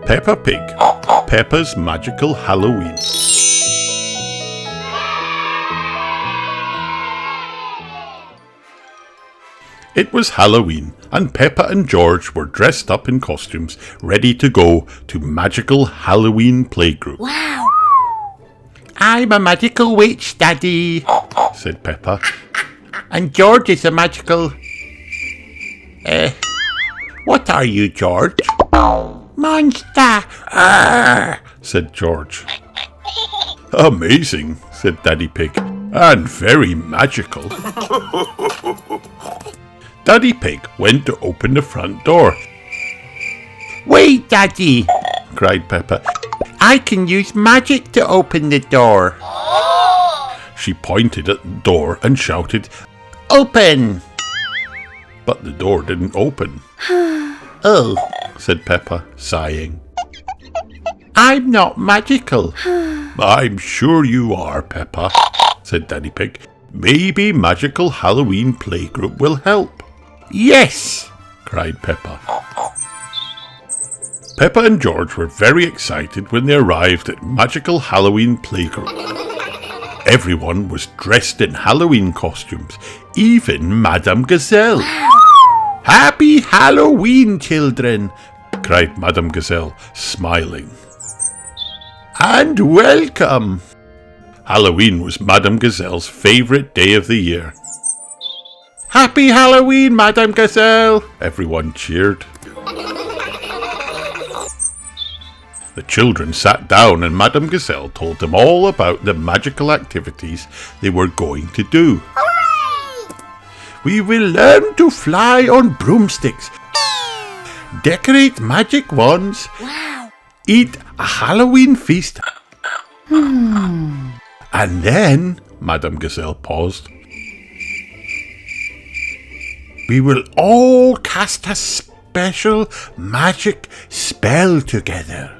Peppa Pig, Peppa's Magical Halloween. It was Halloween, and Peppa and George were dressed up in costumes, ready to go to Magical Halloween Playgroup. Wow! I'm a magical witch, Daddy, said Peppa. And George is a magical... what are you, George? Monster! said George. Amazing, said Daddy Pig, and very magical. Daddy Pig went to open the front door. Wait, Daddy, cried Peppa. I can use magic to open the door. She pointed at the door and shouted, Open! but the door didn't open. Oh, said Peppa, sighing. I'm not magical. I'm sure you are, Peppa, said Daddy Pig. Maybe Magical Halloween Playgroup will help. Yes, cried Peppa. Peppa and George were very excited when they arrived at Magical Halloween Playgroup. Everyone was dressed in Halloween costumes, even Madame Gazelle. Happy Halloween, children, cried Madame Gazelle, smiling. and welcome. Halloween was Madame Gazelle's favourite day of the year. Happy Halloween, Madame Gazelle. Everyone cheered. The children sat down and Madame Gazelle told them all about the magical activities they were going to do. Hooray! We will learn to fly on broomsticks, decorate magic wands, Wow. eat a Halloween feast, and then, Madame Gazelle paused. we will all cast a special magic spell together.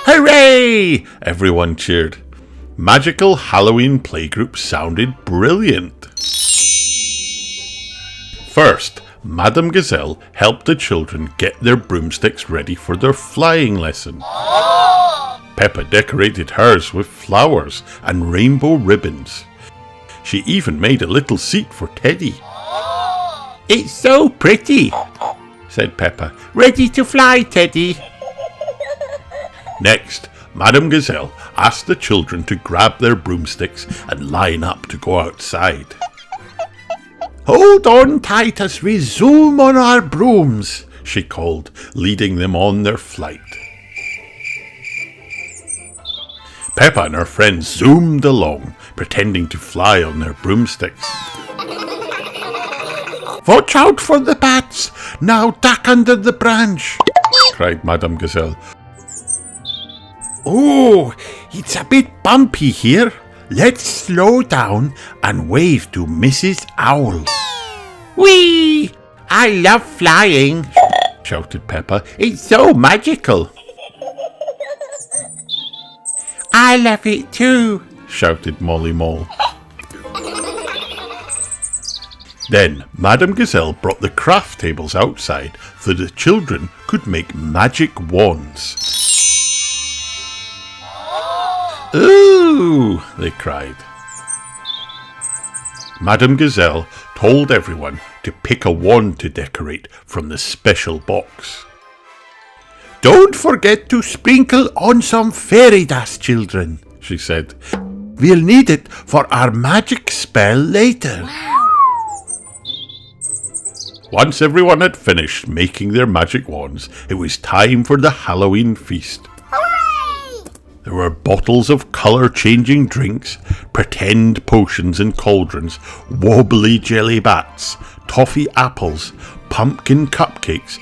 Hooray! Everyone cheered. Magical Halloween Playgroup sounded brilliant. First, Madame Gazelle helped the children get their broomsticks ready for their flying lesson. Peppa decorated hers with flowers and rainbow ribbons. She even made a little seat for Teddy. It's so pretty, said Peppa. ready to fly, Teddy. Next, Madame Gazelle asked the children to grab their broomsticks and line up to go outside. Hold on tight as we zoom on our brooms, she called, leading them on their flight. Peppa and her friends zoomed along, pretending to fly on their broomsticks. Watch out for the bats. Now duck under the branch, cried Madame Gazelle. Oh, it's a bit bumpy here. Let's slow down and wave to Mrs. Owl. Whee! I love flying, Shouted Peppa. it's so magical. I love it too. Shouted Molly Mole. Then Madame Gazelle brought the craft tables outside so the children could make magic wands. Ooh! They cried. Madame Gazelle told everyone to pick a wand to decorate from the special box. Don't forget to sprinkle on some fairy dust, children, She said. We'll need it for our magic spell later. Once everyone had finished making their magic wands, it was time for the Halloween feast. There were bottles of colour-changing drinks, pretend potions in cauldrons, wobbly jelly bats, toffee apples, pumpkin cupcakes,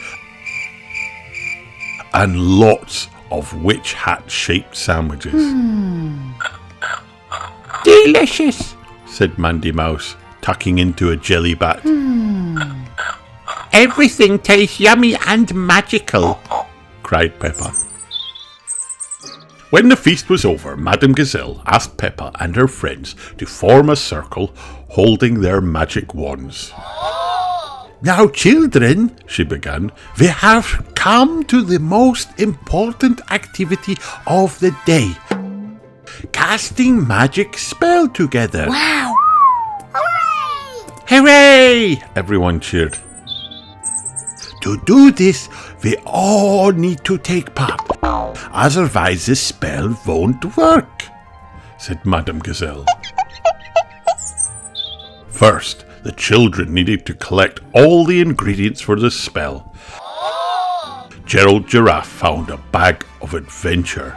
and lots of witch hat-shaped sandwiches. Delicious, said Mandy Mouse, tucking into a jelly bat. everything tastes yummy and magical. Cried Peppa. When the feast was over, Madame Gazelle asked Peppa and her friends to form a circle holding their magic wands. Now, children, she began, we have come to the most important activity of the day. Casting magic spell together. Wow! Hooray! Hooray! Everyone cheered. To do this, we all need to take part. Otherwise, the spell won't work, said Madame Gazelle. First, the children needed to collect all the ingredients for the spell. Gerald Giraffe found a bag of adventure.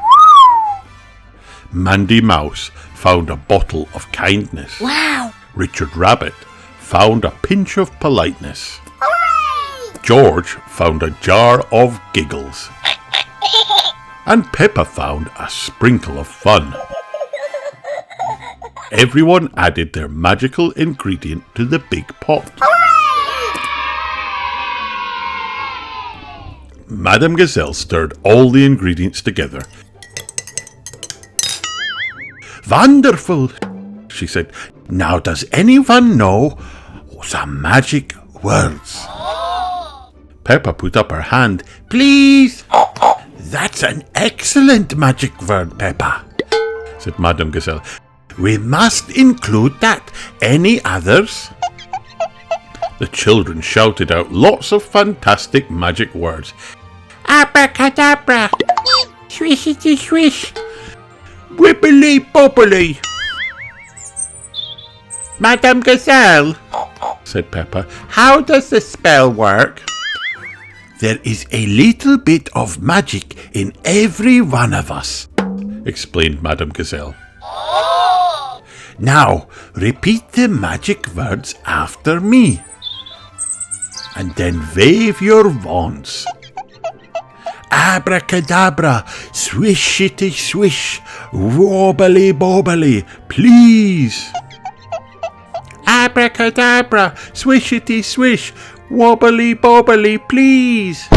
Mandy Mouse found a bottle of kindness. Wow! Richard Rabbit found a pinch of politeness. Hooray! George found a jar of giggles. And Peppa found a sprinkle of fun. Everyone added their magical ingredient to the big pot. Hooray! Madame Gazelle stirred all the ingredients together. Wonderful, she said. Now, does anyone know some magic words? Peppa put up her hand. Please. That's an excellent magic word, Peppa, Said Madame Gazelle. We must include that. Any others? The children shouted out lots of fantastic magic words. Abracadabra! Swishity swish! Wibbly bobbly. Madame Gazelle, Said Peppa. how does the spell work? There is a little bit of magic in every one of us, Explained Madame Gazelle. Now, repeat the magic words after me. And then wave your wands. Abracadabra, swishity swish, wobbly bobbly, please. Abracadabra! Swishity swish! Wobbly bobbly, please!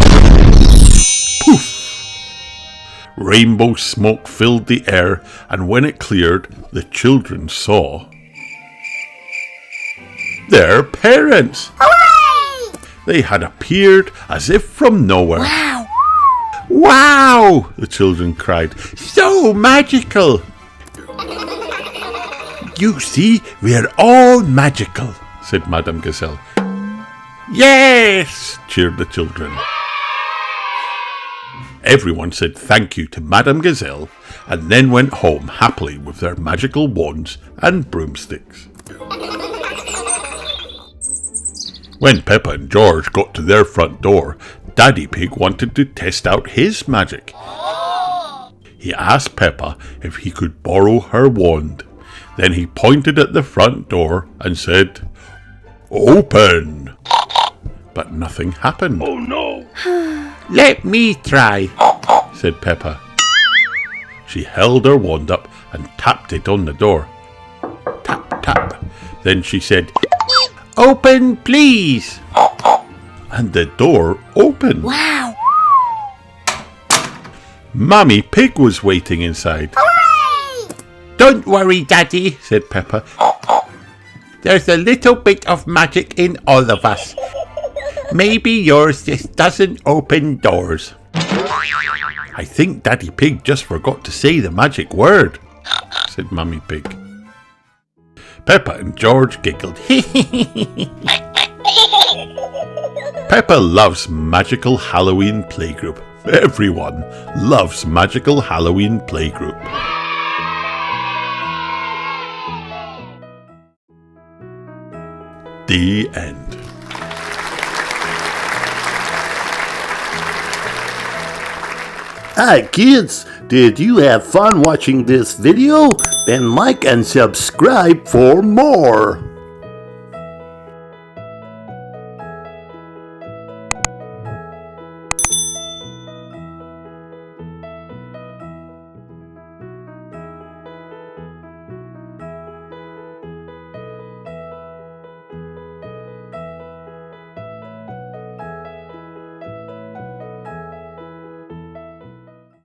Poof! Rainbow smoke filled the air, and when it cleared, the children saw their parents. Hooray! They had appeared as if from nowhere. Wow! Wow! The children cried. So magical! You see, we're all magical, Said Madame Gazelle. Yes! Cheered the children. Everyone said thank you to Madame Gazelle and then went home happily with their magical wands and broomsticks. When Peppa and George got to their front door, Daddy Pig wanted to test out his magic. He asked Peppa if he could borrow her wand. Then he pointed at the front door and said, "Open!" But nothing happened. Oh no! Let me try. Said Peppa. She held her wand up and tapped it on the door. Tap, tap. Then she said, Open, please. and the door opened. Wow! Mummy Pig was waiting inside. Hooray! Don't worry, Daddy, said Peppa. There's a little bit of magic in all of us. Maybe yours just doesn't open doors. I think Daddy Pig just forgot to say the magic word, said Mummy Pig. Peppa and George giggled. Peppa loves magical Halloween playgroup. Everyone loves magical Halloween playgroup. The end. Hi kids, did you have fun watching this video? Then like and subscribe for more.